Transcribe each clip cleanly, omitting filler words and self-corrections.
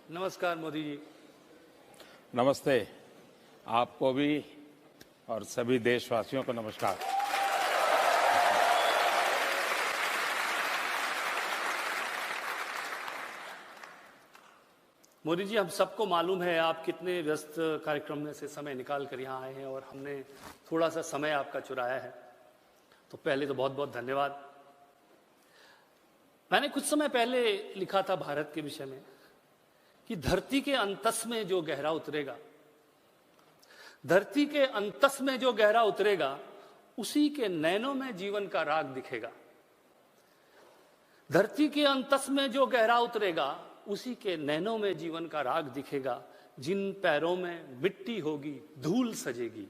नमस्कार मोदी जी। नमस्ते। आपको भी और सभी देशवासियों को नमस्कार। मोदी जी, हम सबको मालूम है आप कितने व्यस्त कार्यक्रम में से समय निकाल कर यहाँ आए हैं और हमने थोड़ा सा समय आपका चुराया है, तो पहले तो बहुत बहुत धन्यवाद। मैंने कुछ समय पहले लिखा था भारत के विषय में कि धरती के अंतस में जो गहरा उतरेगा, धरती के अंतस में जो गहरा उतरेगा, उसी के नैनों में जीवन का राग दिखेगा। धरती के अंतस में जो गहरा उतरेगा, उसी के नैनों में जीवन का राग दिखेगा। जिन पैरों में मिट्टी होगी, धूल सजेगी,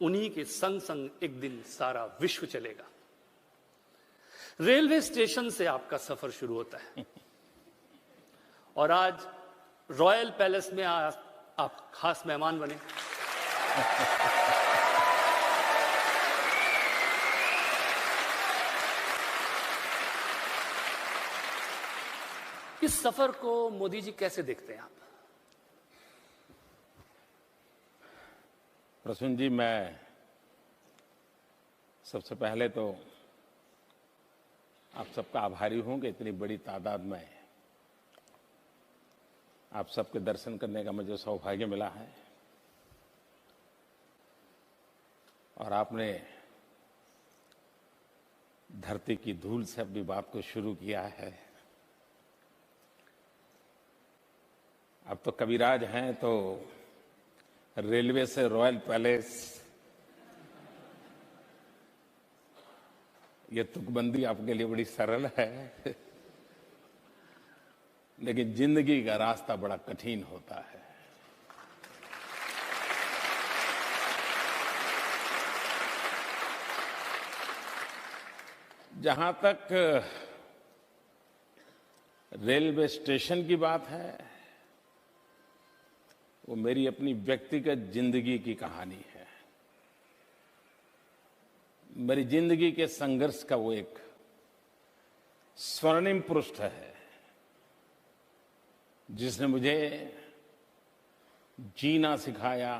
उन्हीं के संग संग एक दिन सारा विश्व चलेगा। रेलवे स्टेशन से आपका सफर शुरू होता है और आज रॉयल पैलेस में आप खास मेहमान बने। इस सफर को मोदी जी कैसे देखते हैं आप? प्रसून जी, मैं सबसे पहले तो आप सबका आभारी हूं कि इतनी बड़ी तादाद में आप सबके दर्शन करने का मुझे सौभाग्य मिला है और आपने धरती की धूल से अपनी बात को शुरू किया है। अब तो कविराज हैं तो रेलवे से रॉयल पैलेस, ये तुकबंदी आपके लिए बड़ी सरल है, लेकिन जिंदगी का रास्ता बड़ा कठिन होता है। जहां तक रेलवे स्टेशन की बात है, वो मेरी अपनी व्यक्तिगत जिंदगी की कहानी है। मेरी जिंदगी के संघर्ष का वो एक स्वर्णिम पृष्ठ है जिसने मुझे जीना सिखाया,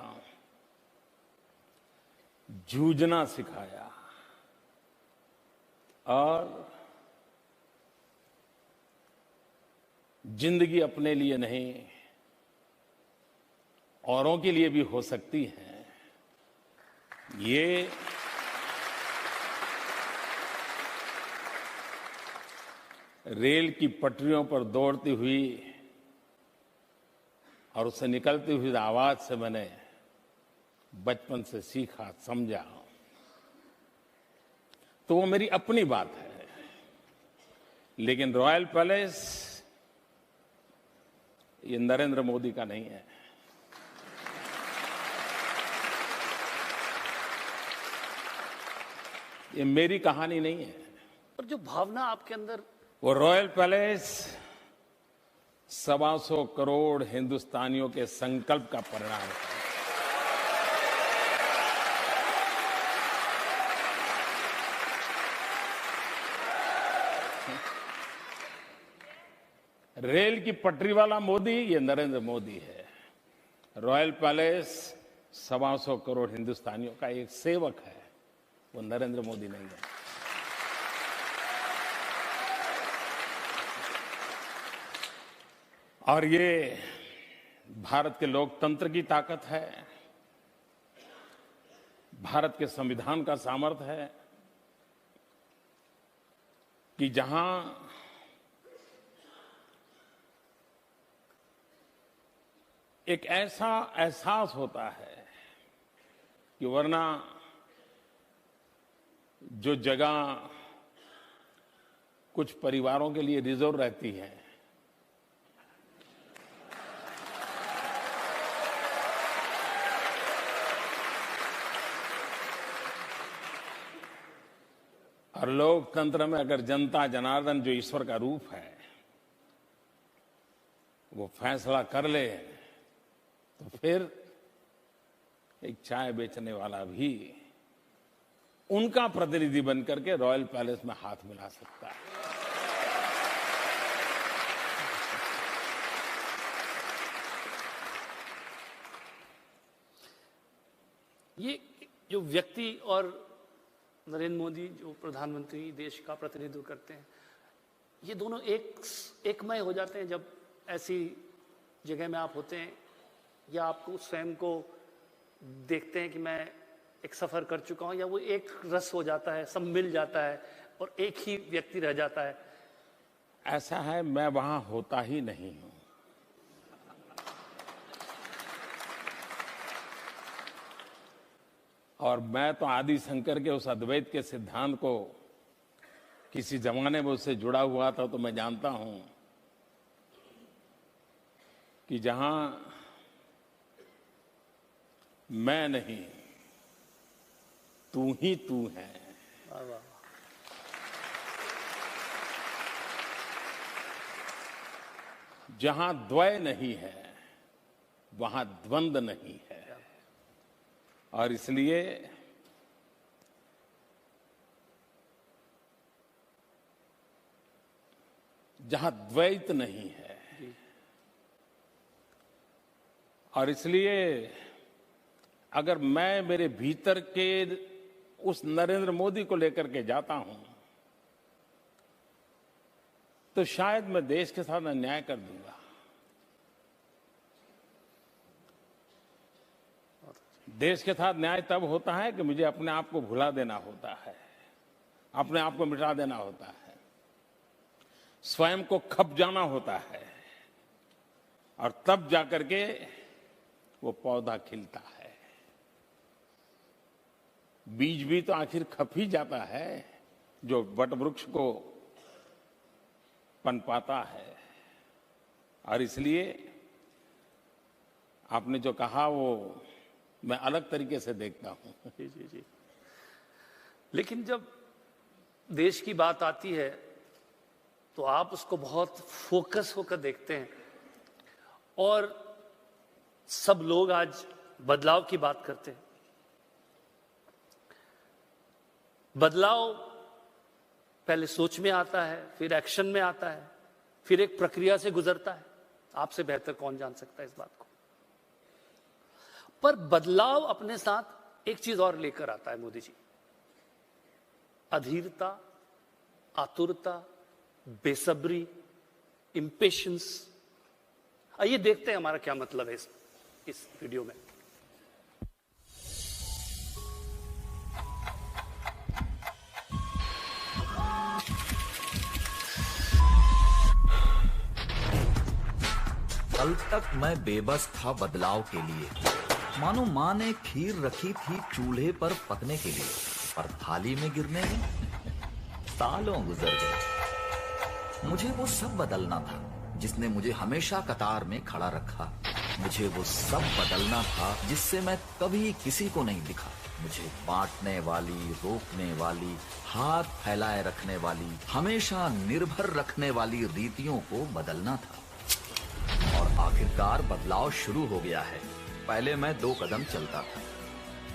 जूझना सिखाया और जिंदगी अपने लिए नहीं, औरों के लिए भी हो सकती है, ये रेल की पटरियों पर दौड़ती हुई और उससे निकलती हुई आवाज से मैंने बचपन से सीखा, समझा। तो वो मेरी अपनी बात है, लेकिन रॉयल पैलेस ये नरेंद्र मोदी का नहीं है। ये मेरी कहानी नहीं है। और जो भावना आपके अंदर, वो रॉयल पैलेस 125 करोड़ हिंदुस्तानियों के संकल्प का परिणाम है। रेल की पटरी वाला मोदी ये नरेंद्र मोदी है। रॉयल पैलेस 125 करोड़ हिंदुस्तानियों का एक सेवक है, वो नरेंद्र मोदी नहीं है। और ये भारत के लोकतंत्र की ताकत है, भारत के संविधान का सामर्थ्य है कि जहां एक ऐसा एहसास होता है कि वरना जो जगह कुछ परिवारों के लिए रिजर्व रहती है, और लोकतंत्र में अगर जनता जनार्दन जो ईश्वर का रूप है वो फैसला कर ले, तो फिर एक चाय बेचने वाला भी उनका प्रतिनिधि बनकर के रॉयल पैलेस में हाथ मिला सकता है। जो व्यक्ति और नरेंद्र मोदी जो प्रधानमंत्री देश का प्रतिनिधित्व करते हैं, ये दोनों एकमय हो जाते हैं जब ऐसी जगह में आप होते हैं, या आपको स्वयं को देखते हैं कि मैं एक सफर कर चुका हूं, या वो एक रस हो जाता है, सब मिल जाता है और एक ही व्यक्ति रह जाता है? ऐसा है, मैं वहां होता ही नहीं हूं। और मैं तो आदि शंकर के उस अद्वैत के सिद्धांत को किसी जमाने में उससे जुड़ा हुआ था, तो मैं जानता हूं कि जहां मैं नहीं, तू ही तू है। वाह वाह। जहां द्वय नहीं है वहां द्वंद नहीं है। और इसलिए जहां द्वैत नहीं है, और इसलिए अगर मैं मेरे भीतर के उस नरेंद्र मोदी को लेकर के जाता हूं, तो शायद मैं देश के साथ अन्याय कर दूंगा। देश के साथ न्याय तब होता है कि मुझे अपने आप को भुला देना होता है, अपने आप को मिटा देना होता है, स्वयं को खप जाना होता है, और तब जाकर के वो पौधा खिलता है। बीज भी तो आखिर खप ही जाता है जो वट वृक्ष को पनपाता है। और इसलिए आपने जो कहा वो मैं अलग तरीके से देखता हूं। जी जी जी। लेकिन जब देश की बात आती है तो आप उसको बहुत फोकस होकर देखते हैं, और सब लोग आज बदलाव की बात करते हैं। बदलाव पहले सोच में आता है, फिर एक्शन में आता है, फिर एक प्रक्रिया से गुजरता है। आपसे बेहतर कौन जान सकता है इस बात को। पर बदलाव अपने साथ एक चीज और लेकर आता है मोदी जी, अधीरता, आतुरता, बेसब्री, इंपेशंस। आइए देखते हैं हमारा क्या मतलब है इस वीडियो में। कल तक मैं बेबस था बदलाव के लिए, मानो माँ ने खीर रखी थी चूल्हे पर पकने के लिए, पर थाली में गिरने में सालों गुजर गए। मुझे वो सब बदलना था जिसने मुझे हमेशा कतार में खड़ा रखा। मुझे वो सब बदलना था जिससे मैं कभी किसी को नहीं दिखा। मुझे बांटने वाली, रोकने वाली, हाथ फैलाए रखने वाली, हमेशा निर्भर रखने वाली रीतियों को बदलना था। और आखिरकार बदलाव शुरू हो गया है। पहले मैं 2 कदम चलता था,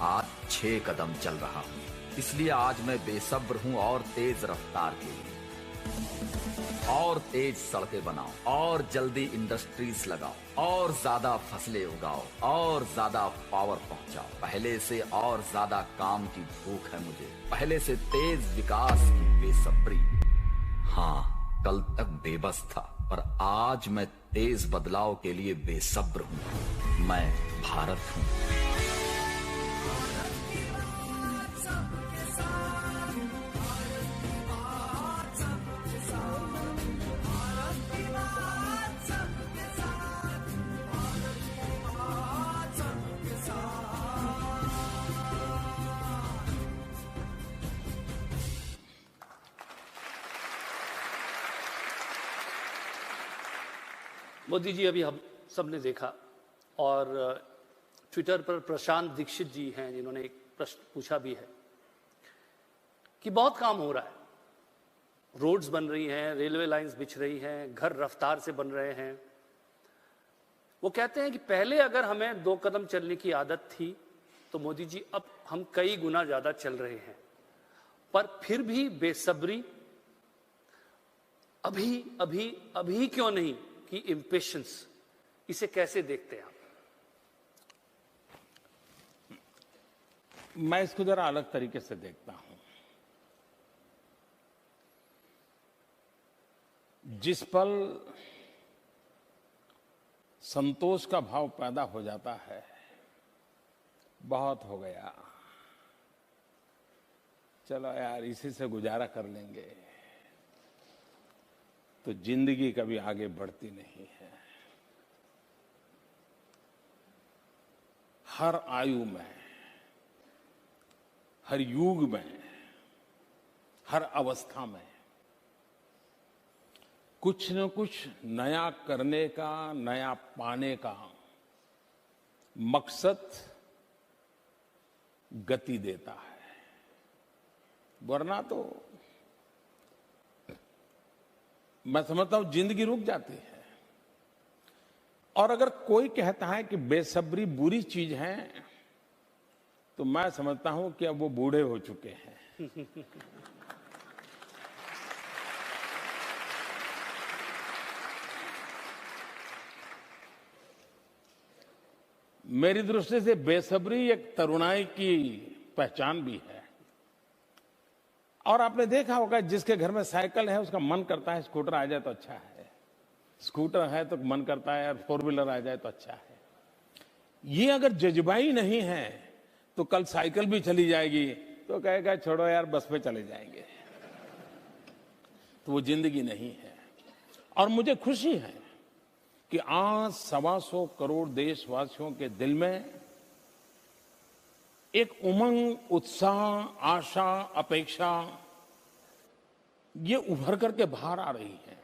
आज 6 कदम चल रहा हूँ। इसलिए आज मैं बेसब्र हूँ और तेज रफ्तार के लिए। और तेज सड़कें बनाओ, और जल्दी इंडस्ट्रीज लगाओ, और ज्यादा फसलें उगाओ, और ज्यादा पावर पहुंचाओ। पहले से और ज्यादा काम की भूख है मुझे, पहले से तेज विकास की बेसब्री। हाँ, कल तक बेबस था, पर आज मैं तेज बदलाव के लिए बेसब्र हूं। मैं भारत हूं। मोदी जी अभी हम सब ने देखा, और ट्विटर पर प्रशांत दीक्षित जी हैं जिन्होंने एक प्रश्न पूछा भी है कि बहुत काम हो रहा है, रोड्स बन रही हैं, रेलवे लाइंस बिछ रही हैं, घर रफ्तार से बन रहे हैं। वो कहते हैं कि पहले अगर हमें 2 कदम चलने की आदत थी तो मोदी जी अब हम कई गुना ज्यादा चल रहे हैं, पर फिर भी बेसब्री, अभी अभी अभी क्यों नहीं कि इंपेशंस, इसे कैसे देखते हैं आप? मैं इसको जरा अलग तरीके से देखता हूं। जिस पल संतोष का भाव पैदा हो जाता है, बहुत हो गया, चलो यार इसी से गुजारा कर लेंगे, तो जिंदगी कभी आगे बढ़ती नहीं है। हर आयु में, हर युग में, हर अवस्था में कुछ न कुछ नया करने का, नया पाने का मकसद गति देता है, वरना तो मैं समझता हूं जिंदगी रुक जाती है। और अगर कोई कहता है कि बेसब्री बुरी चीज है, तो मैं समझता हूं कि अब वो बूढ़े हो चुके हैं। मेरी दृष्टि से बेसब्री एक तरुणाई की पहचान भी है। और आपने देखा होगा, जिसके घर में साइकिल है उसका मन करता है स्कूटर आ जाए तो अच्छा है, स्कूटर है तो मन करता है यार 4 व्हीलर आ जाए तो अच्छा है। ये अगर जज्बाई नहीं है तो कल साइकिल भी चली जाएगी तो कहेगा छोड़ो यार बस पे चले जाएंगे, तो वो जिंदगी नहीं है। और मुझे खुशी है कि आज 125 करोड़ देशवासियों के दिल में एक उमंग, उत्साह, आशा, अपेक्षा ये उभर करके बाहर आ रही है।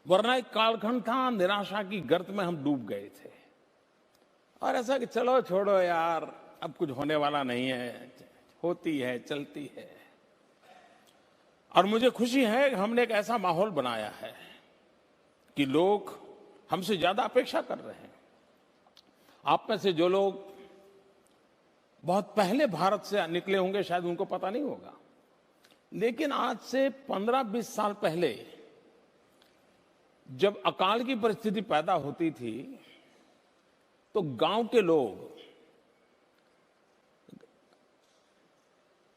वरना एक कालखंड था, निराशा की गर्त में हम डूब गए थे, और ऐसा कि चलो छोड़ो यार अब कुछ होने वाला नहीं है, होती है, चलती है। और मुझे खुशी है कि हमने एक ऐसा माहौल बनाया है कि लोग हमसे ज्यादा अपेक्षा कर रहे हैं। आप में से जो लोग बहुत पहले भारत से निकले होंगे शायद उनको पता नहीं होगा, लेकिन आज से 15-20 साल पहले जब अकाल की परिस्थिति पैदा होती थी तो गांव के लोग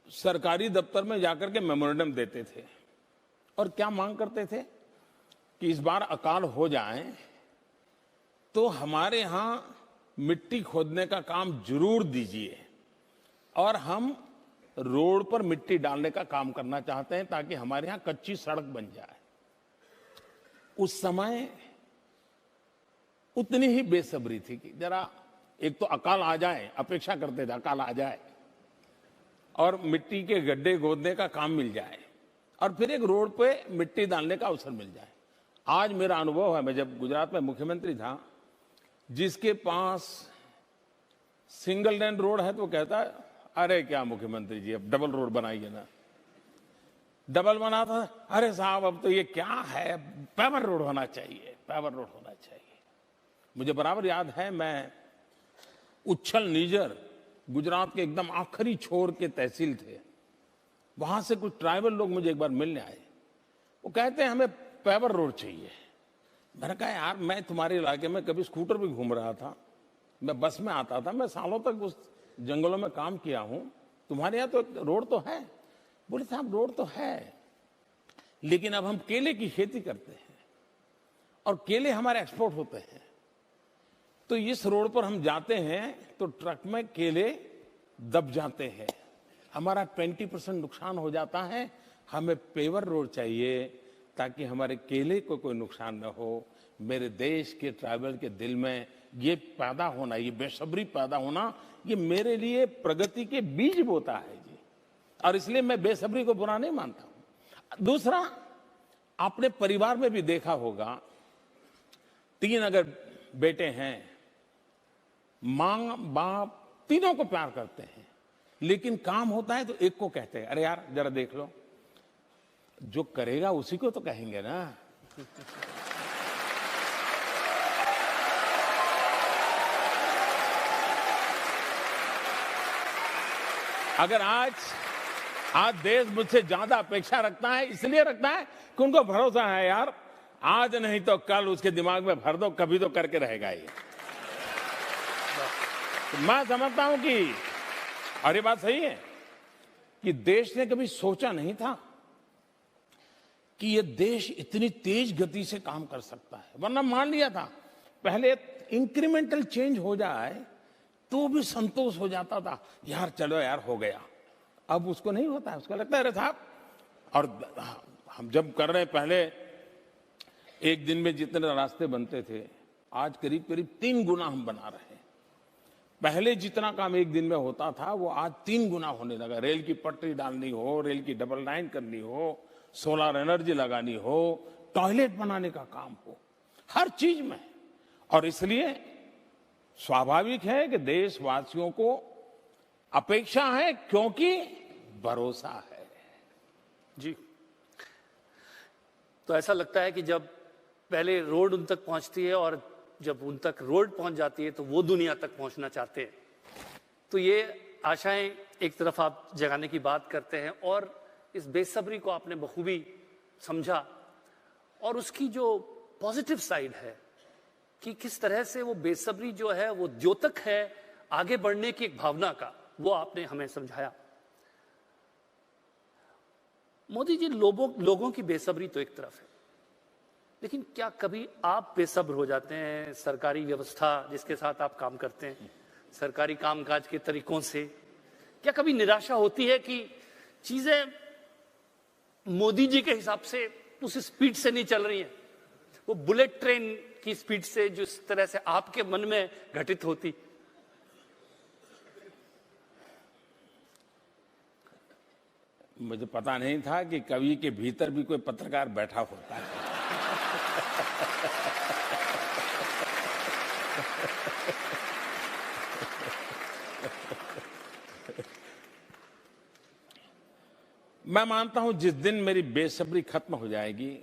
सरकारी दफ्तर में जाकर के मेमोरेंडम देते थे और क्या मांग करते थे कि इस बार अकाल हो जाए तो हमारे यहां मिट्टी खोदने का काम जरूर दीजिए, और हम रोड पर मिट्टी डालने का काम करना चाहते हैं ताकि हमारे यहां कच्ची सड़क बन जाए। उस समय उतनी ही बेसब्री थी कि जरा एक तो अकाल आ जाए, अपेक्षा करते थे अकाल आ जाए और मिट्टी के गड्ढे खोदने का काम मिल जाए, और फिर एक रोड पे मिट्टी डालने का अवसर मिल जाए। आज मेरा अनुभव है, मैं जब गुजरात में मुख्यमंत्री था, जिसके पास सिंगल लेन रोड है तो कहता है अरे क्या मुख्यमंत्री जी अब डबल रोड बनाइए ना। डबल बना था, अरे साहब अब तो ये क्या है, पेवर रोड होना चाहिए, पेवर रोड होना चाहिए। मुझे बराबर याद है, मैं उच्छल नीजर गुजरात के एकदम आखिरी छोर के तहसील थे, वहां से कुछ ट्राइबल लोग मुझे एक बार मिलने आए। वो कहते हैं हमें पेवर रोड चाहिए। मैंने कहा यार मैं तुम्हारे इलाके में कभी स्कूटर भी घूम रहा था, मैं बस में आता था, मैं सालों तक उस जंगलों में काम किया हूं, तुम्हारे यहाँ तो रोड तो है। बोले साहब रोड तो है, लेकिन अब हम केले की खेती करते हैं और केले हमारे एक्सपोर्ट होते हैं, तो इस रोड पर हम जाते हैं तो ट्रक में केले दब जाते हैं, हमारा 20% नुकसान हो जाता है। हमें पेवर रोड चाहिए ताकि हमारे केले को कोई नुकसान न हो। मेरे देश के ट्राइबल के दिल में ये पैदा होना, ये बेसब्री पैदा होना, ये मेरे लिए प्रगति के बीज बोता है जी, और इसलिए मैं बेसब्री को बुरा नहीं मानता हूं। दूसरा, आपने परिवार में भी देखा होगा, 3 अगर बेटे हैं, मां बाप तीनों को प्यार करते हैं, लेकिन काम होता है तो एक को कहते हैं अरे यार जरा देख लो, जो करेगा उसी को तो कहेंगे ना। अगर आज देश मुझसे ज्यादा अपेक्षा रखता है, इसलिए रखता है कि उनको भरोसा है यार आज नहीं तो कल उसके दिमाग में भर दो, कभी तो करके रहेगा ये। तो मैं समझता हूं कि और ये बात सही है कि देश ने कभी सोचा नहीं था कि ये देश इतनी तेज गति से काम कर सकता है। वरना मान लिया था पहले इंक्रीमेंटल चेंज हो जाए तो भी संतोष हो जाता था, यार चलो यार हो गया। अब उसको नहीं होता है, उसको लगता है अरे साहब। और हम जब कर रहे हैं, पहले एक दिन में जितने रास्ते बनते थे आज करीब करीब 3 गुना हम बना रहे हैं। पहले जितना काम एक दिन में होता था वो आज 3 गुना होने लगा। रेल की पटरी डालनी हो, रेल की डबल लाइन करनी हो, सोलर एनर्जी लगानी हो, टॉयलेट बनाने का काम हो, हर चीज में। और इसलिए स्वाभाविक है कि देशवासियों को अपेक्षा है, क्योंकि भरोसा है। जी, तो ऐसा लगता है कि जब पहले रोड उन तक पहुंचती है और जब उन तक रोड पहुंच जाती है तो वो दुनिया तक पहुंचना चाहते हैं। तो ये आशाएं एक तरफ आप जगाने की बात करते हैं और इस बेसब्री को आपने बखूबी समझा और उसकी जो पॉजिटिव साइड है कि किस तरह से वो बेसब्री जो है वो द्योतक है आगे बढ़ने की एक भावना का, वो आपने हमें समझाया। मोदी जी, लोगों की बेसब्री तो एक तरफ है, लेकिन क्या कभी आप बेसब्र हो जाते हैं सरकारी व्यवस्था जिसके साथ आप काम करते हैं, सरकारी कामकाज के तरीकों से? क्या कभी निराशा होती है कि चीजें मोदी जी के हिसाब से उस स्पीड से नहीं चल रही हैं, वो बुलेट ट्रेन की स्पीड से जिस तरह से आपके मन में घटित होती? मुझे पता नहीं था कि कवि के भीतर भी कोई पत्रकार बैठा होता है। मैं मानता हूं जिस दिन मेरी बेसब्री खत्म हो जाएगी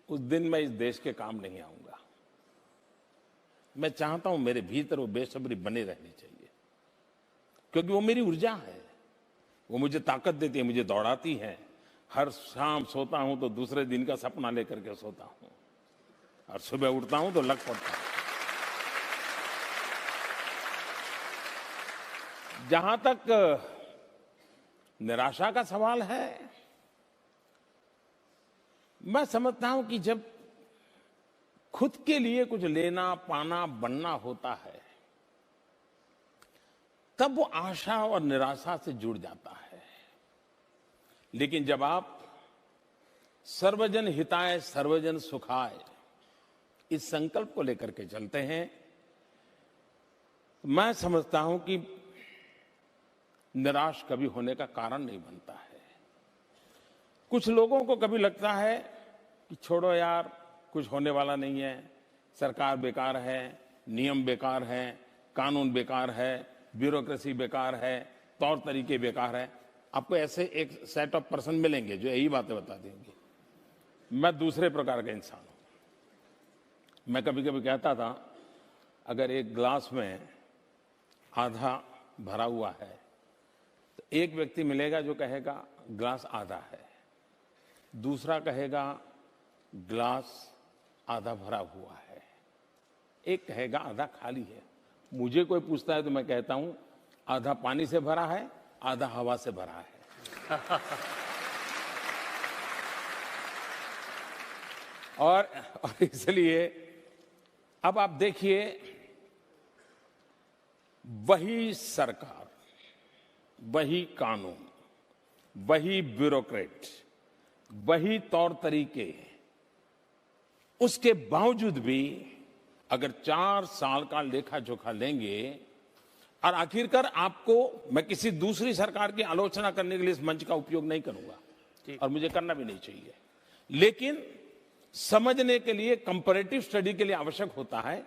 उस दिन मैं इस देश के काम नहीं आऊंगा। मैं चाहता हूं मेरे भीतर वो बेसब्री बनी रहनी चाहिए, क्योंकि वो मेरी ऊर्जा है, वो मुझे ताकत देती है, मुझे दौड़ाती है। हर शाम सोता हूं तो दूसरे दिन का सपना लेकर के सोता हूं और सुबह उठता हूं तो लग पड़ता हूं। जहां तक निराशा का सवाल है, मैं समझता हूं कि जब खुद के लिए कुछ लेना पाना बनना होता है तब वो आशा और निराशा से जुड़ जाता है। लेकिन जब आप सर्वजन हिताय सर्वजन सुखाय इस संकल्प को लेकर के चलते हैं, मैं समझता हूं कि निराश कभी होने का कारण नहीं बनता है। कुछ लोगों को कभी लगता है कि छोड़ो यार, कुछ होने वाला नहीं है, सरकार बेकार है, नियम बेकार है, कानून बेकार है, ब्यूरोक्रेसी बेकार है, तौर तरीके बेकार है। आपको ऐसे एक सेट ऑफ पर्सन मिलेंगे जो यही बातें बता देंगे। मैं दूसरे प्रकार का इंसान हूं। मैं कभी कभी कहता था अगर एक ग्लास में आधा भरा हुआ है तो एक व्यक्ति मिलेगा जो कहेगा ग्लास आधा है, दूसरा कहेगा ग्लास आधा भरा हुआ है, एक कहेगा आधा खाली है। मुझे कोई पूछता है तो मैं कहता हूं आधा पानी से भरा है, आधा हवा से भरा है। और इसलिए अब आप देखिए, वही सरकार, वही कानून, वही ब्यूरोक्रेट, वही तौर तरीके, उसके बावजूद भी अगर 4 साल का लेखा जोखा लेंगे, और आखिरकार आपको मैं किसी दूसरी सरकार की आलोचना करने के लिए इस मंच का उपयोग नहीं करूंगा और मुझे करना भी नहीं चाहिए, लेकिन समझने के लिए कंपैरेटिव स्टडी के लिए आवश्यक होता है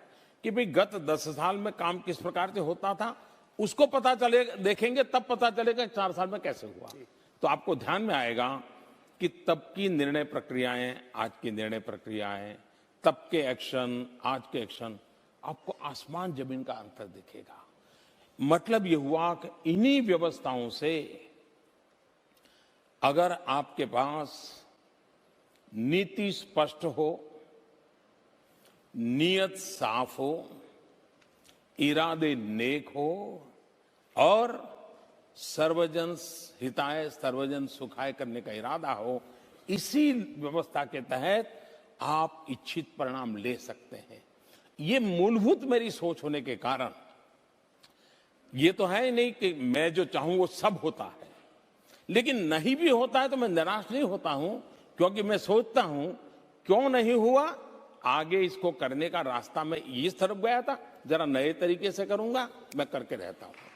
कि भाई गत 10 साल में काम किस प्रकार से होता था, उसको पता चले, देखेंगे तब पता चलेगा 4 साल में कैसे हुआ। तो आपको ध्यान में आएगा कि तब की निर्णय प्रक्रियाएं, आज की निर्णय प्रक्रियाएं, तब के एक्शन, आज के एक्शन, आपको आसमान जमीन का अंतर दिखेगा। मतलब यह हुआ कि इन्हीं व्यवस्थाओं से अगर आपके पास नीति स्पष्ट हो, नीयत साफ हो, इरादे नेक हो और सर्वजन हिताय सर्वजन सुखाय करने का इरादा हो, इसी व्यवस्था के तहत आप इच्छित परिणाम ले सकते हैं। ये मूलभूत मेरी सोच होने के कारण ये तो है ही नहीं कि मैं जो चाहूं वो सब होता है, लेकिन नहीं भी होता है तो मैं निराश नहीं होता हूं, क्योंकि मैं सोचता हूं क्यों नहीं हुआ, आगे इसको करने का रास्ता मैं इस तरफ गया था, जरा नए तरीके से करूंगा, मैं करके रहता हूं।